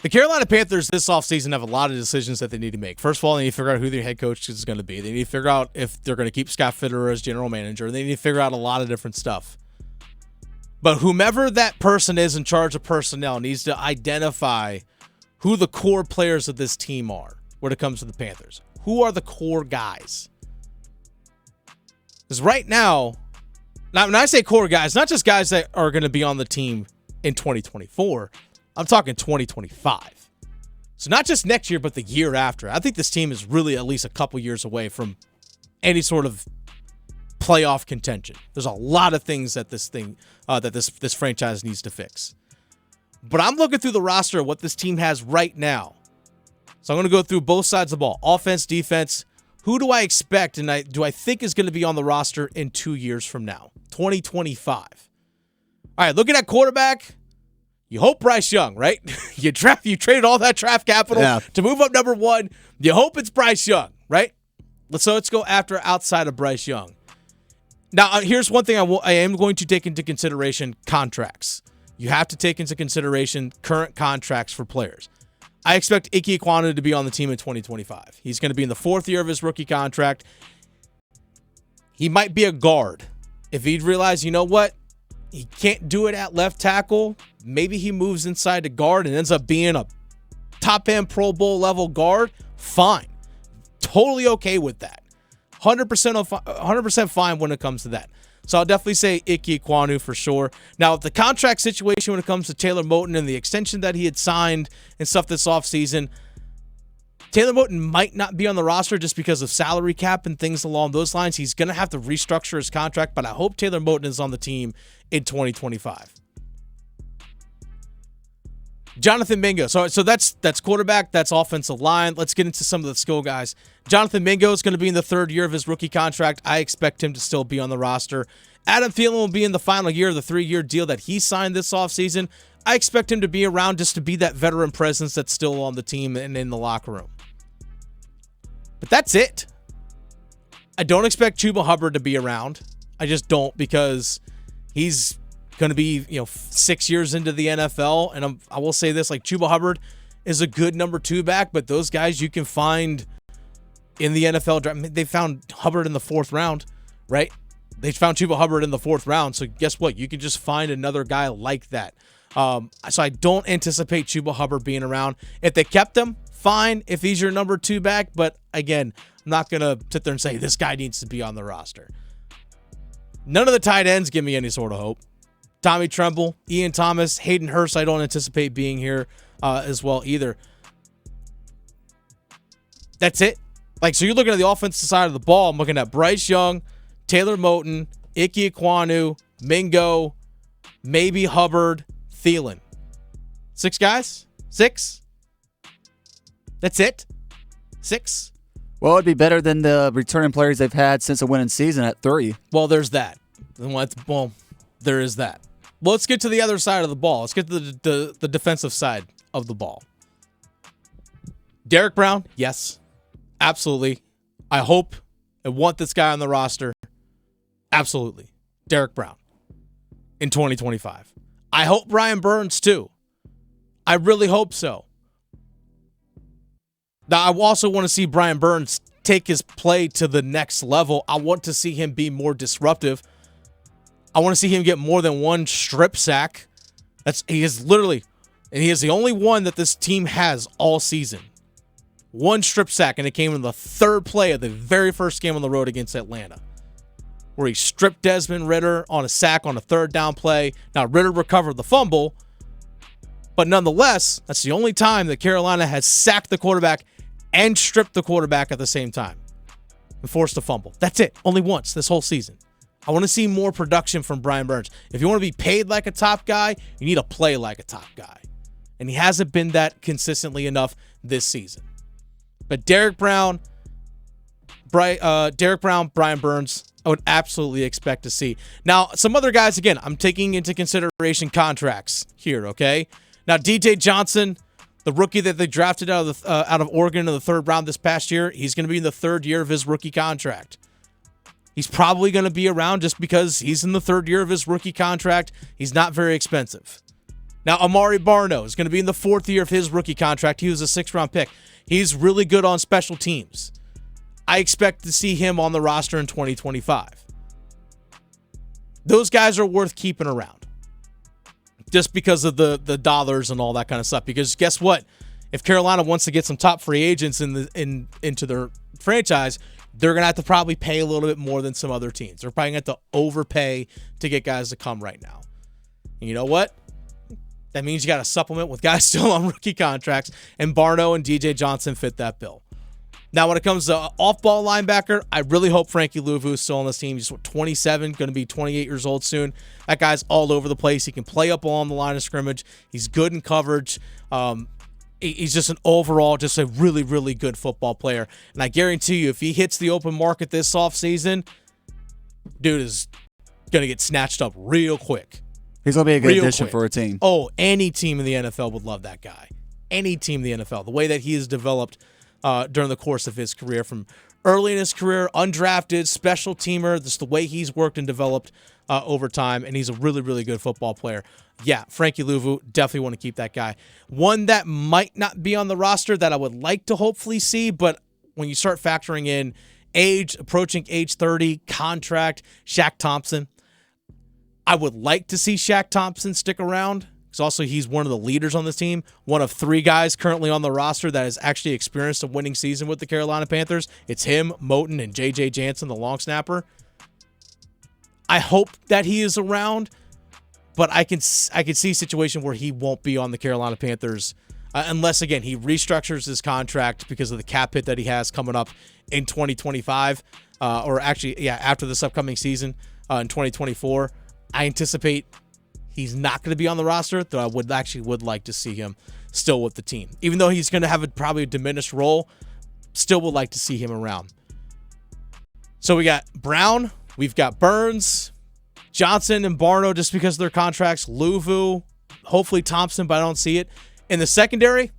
The Carolina Panthers this offseason have a lot of decisions that they need to make. First of all, they need to figure out who their head coach is going to be. They need to figure out if they're going to keep Scott Fitterer as general manager. They need to figure out a lot of different stuff. But whomever that person is in charge of personnel needs to identify who the core players of this team are when it comes to the Panthers. Who are the core guys? Because right now, when I say core guys, not just guys that are going to be on the team in 2024, I'm talking 2025. So not just next year, but the year after. I think this team is really at least a couple years away from any sort of playoff contention. There's a lot of things that this franchise needs to fix. But I'm looking through the roster of what this team has right now. So I'm going to go through both sides of the ball, offense, defense. Who do I expect and do I think is going to be on the roster in 2 years from now, 2025? All right, looking at quarterback, you hope Bryce Young, right? You traded all that draft capital to move up number one. You hope it's Bryce Young, right? So let's go after outside of Bryce Young. Now, here's one thing I am going to take into consideration: contracts. You have to take into consideration current contracts for players. I expect Ike Ekwonu to be on the team in 2025. He's going to be in the fourth year of his rookie contract. He might be a guard. If he'd realize, you know what, he can't do it at left tackle, maybe he moves inside to guard and ends up being a top-end Pro Bowl level guard. Fine. Totally okay with that. 100% fine when it comes to that. So I'll definitely say Ike Ekwonu for sure. Now, the contract situation when it comes to Taylor Moton and the extension that he had signed and stuff this offseason, Taylor Moton might not be on the roster just because of salary cap and things along those lines. He's going to have to restructure his contract, but I hope Taylor Moton is on the team in 2025. Jonathan Mingo. So that's quarterback, that's offensive line. Let's get into some of the skill guys. Jonathan Mingo is going to be in the third year of his rookie contract. I expect him to still be on the roster. Adam Thielen will be in the final year of the 3-year deal that he signed this offseason. I expect him to be around just to be that veteran presence that's still on the team and in the locker room. But that's it. I don't expect Chuba Hubbard to be around. I just don't, because he's going to be 6 years into the NFL, and I will say this, like, Chuba Hubbard is a good number 2 back, but those guys you can find in the NFL draft. They found Hubbard in the 4th round, right? They found Chuba Hubbard in the 4th round, so guess what? You can just find another guy like that. So I don't anticipate Chuba Hubbard being around. If they kept him, fine, if he's your number 2 back, but again, I'm not going to sit there and say this guy needs to be on the roster. None of the tight ends give me any sort of hope. Tommy Tremble, Ian Thomas, Hayden Hurst, I don't anticipate being here as well either. That's it. So you're looking at the offensive side of the ball. I'm looking at Bryce Young, Taylor Moton, Ike Ekwonu, Mingo, maybe Hubbard, Thielen. 6 guys? 6? That's it? 6? Well, it'd be better than the returning players they've had since the winning season at 3. Well, there's that. Well, there is that. Well, let's get to the other side of the ball. Let's get to the defensive side of the ball. Derrick Brown, yes, absolutely. I hope and want this guy on the roster. Absolutely. Derrick Brown in 2025. I hope Brian Burns too. I really hope so. Now, I also want to see Brian Burns take his play to the next level. I want to see him be more disruptive. I want to see him get more than one strip sack. He is the only one that this team has all season. One strip sack, and it came in the 3rd play of the very first game on the road against Atlanta, where he stripped Desmond Ridder on a sack on a 3rd down play. Now, Ridder recovered the fumble, but nonetheless, that's the only time that Carolina has sacked the quarterback and stripped the quarterback at the same time and forced a fumble. That's it. Only once this whole season. I want to see more production from Brian Burns. If you want to be paid like a top guy, you need to play like a top guy. And he hasn't been that consistently enough this season. But Derrick Brown, Brian Burns, I would absolutely expect to see. Now, some other guys, again, I'm taking into consideration contracts here, okay? Now, DJ Johnson, the rookie that they drafted out of Oregon in the 3rd round this past year, he's going to be in the 3rd year of his rookie contract. He's probably going to be around just because he's in the 3rd year of his rookie contract. He's not very expensive. Now, Amari Barno is going to be in the 4th year of his rookie contract. He was a 6th-round pick. He's really good on special teams. I expect to see him on the roster in 2025. Those guys are worth keeping around just because of the dollars and all that kind of stuff. Because guess what? If Carolina wants to get some top free agents into their franchise, they're going to have to probably pay a little bit more than some other teams. They're probably going to have to overpay to get guys to come right now. And you know what? That means you got to supplement with guys still on rookie contracts, and Barno and DJ Johnson fit that bill. Now, when it comes to off-ball linebacker, I really hope Frankie Louvu is still on this team. He's 27, going to be 28 years old soon. That guy's all over the place. He can play up along the line of scrimmage. He's good in coverage. He's just an overall, just a really, really good football player. And I guarantee you, if he hits the open market this offseason, dude is going to get snatched up real quick. He's going to be a good addition for a team. Oh, any team in the NFL would love that guy. Any team in the NFL. The way that he has developed during the course of his career, from early in his career, undrafted, special teamer, just the way he's worked and developed over time, and he's a really, really good football player. Yeah, Frankie Louvu, definitely want to keep that guy. One that might not be on the roster that I would like to hopefully see, but when you start factoring in age, approaching age 30, contract, Shaq Thompson, I would like to see Shaq Thompson stick around, because also he's one of the leaders on this team, one of 3 guys currently on the roster that has actually experienced a winning season with the Carolina Panthers. It's him, Moton, and J.J. Jansen, the long snapper. I hope that he is around, but I can see a situation where he won't be on the Carolina Panthers unless, again, he restructures his contract because of the cap hit that he has coming up in 2025, or actually, yeah, after this upcoming season in 2024. I anticipate he's not going to be on the roster, though I would like to see him still with the team. Even though he's going to have probably a diminished role, still would like to see him around. So we got Brown, we've got Burns, Johnson, and Barno just because of their contracts, Louvu, hopefully Thompson, but I don't see it. In the secondary,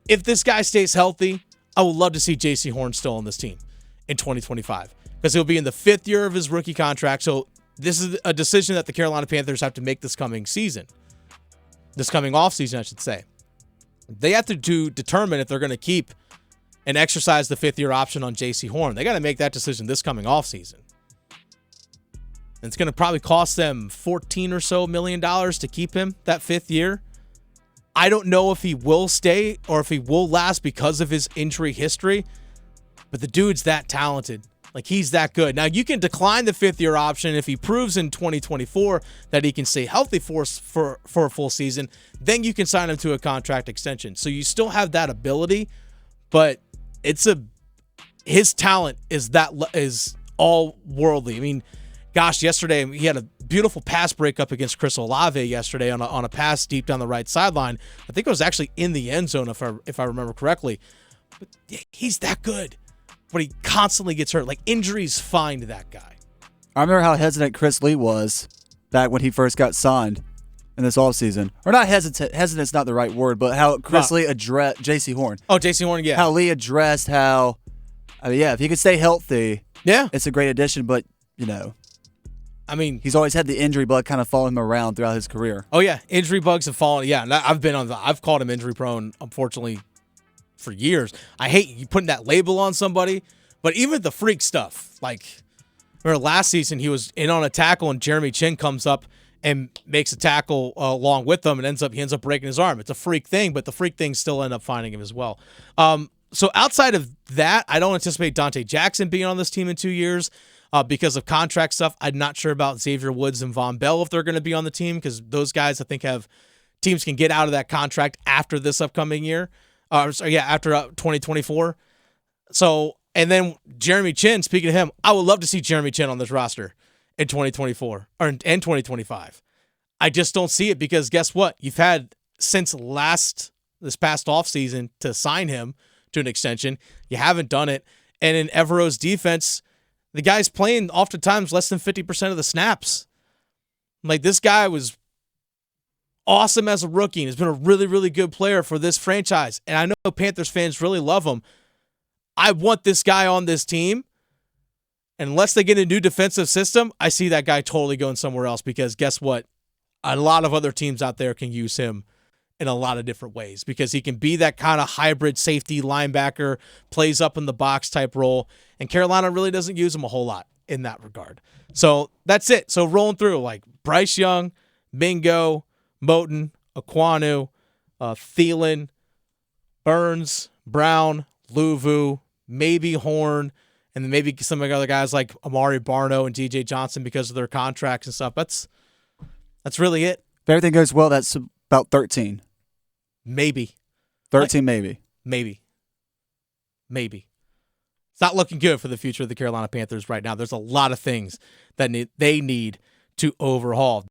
if this guy stays healthy, I would love to see J.C. Horn still on this team in 2025 because he'll be in the 5th year of his rookie contract. So this is a decision that the Carolina Panthers have to make this coming offseason, I should say. They have to determine if they're going to keep and exercise the 5th-year option on J.C. Horn. They got to make that decision this coming offseason. And it's going to probably cost them $14 or so million to keep him that 5th year. I don't know if he will stay or if he will last because of his injury history, but the dude's that talented. Like, he's that good. Now, you can decline the 5th-year option if he proves in 2024 that he can stay healthy for a full season. Then you can sign him to a contract extension. So you still have that ability, but his talent is all worldly. I mean, gosh, yesterday he had a beautiful pass breakup against Chris Olave yesterday on a pass deep down the right sideline. I think it was actually in the end zone if I remember correctly. But he's that good. But he constantly gets hurt. Like, injuries find that guy. I remember how hesitant Chris Lee was back when he first got signed in this offseason. Or not hesitant. Hesitant's not the right word, but how Chris Lee addressed J.C. Horn. Oh, J.C. Horn, yeah. How Lee addressed if he could stay healthy, yeah, it's a great addition, but, I mean, he's always had the injury bug kind of follow him around throughout his career. Oh, yeah. Injury bugs have fallen. Yeah, and I've called him injury prone, unfortunately, for years. I hate you putting that label on somebody, but even the freak stuff, like, remember last season he was in on a tackle and Jeremy Chin comes up and makes a tackle along with them and he ends up breaking his arm. It's a freak thing, but the freak things still end up finding him as well. So outside of that, I don't anticipate Dante Jackson being on this team in 2 years because of contract stuff. I'm not sure about Xavier Woods and Von Bell if they're going to be on the team, because those guys I think teams can get out of that contract after this upcoming year. After 2024. So, and then Jeremy Chin, speaking of him, I would love to see Jeremy Chin on this roster in 2024 or in 2025. I just don't see it because guess what? You've had since this past offseason to sign him to an extension. You haven't done it. And in Evero's defense, the guy's playing oftentimes less than 50% of the snaps. Like, this guy was awesome as a rookie and has been a really, really good player for this franchise. And I know Panthers fans really love him. I want this guy on this team. And unless they get a new defensive system, I see that guy totally going somewhere else because guess what? a lot of other teams out there can use him in a lot of different ways because he can be that kind of hybrid safety linebacker, plays up in the box type role, and Carolina really doesn't use him a whole lot in that regard. So that's it. So rolling through, like Bryce Young, Mingo, Moton, Aquanu, Thielen, Burns, Brown, Luvu, maybe Horn, and then maybe some of the other guys like Amari Barno and DJ Johnson because of their contracts and stuff. That's really it. If everything goes well, that's about 13. Maybe. 13 maybe. Maybe. It's not looking good for the future of the Carolina Panthers right now. There's a lot of things that they need to overhaul.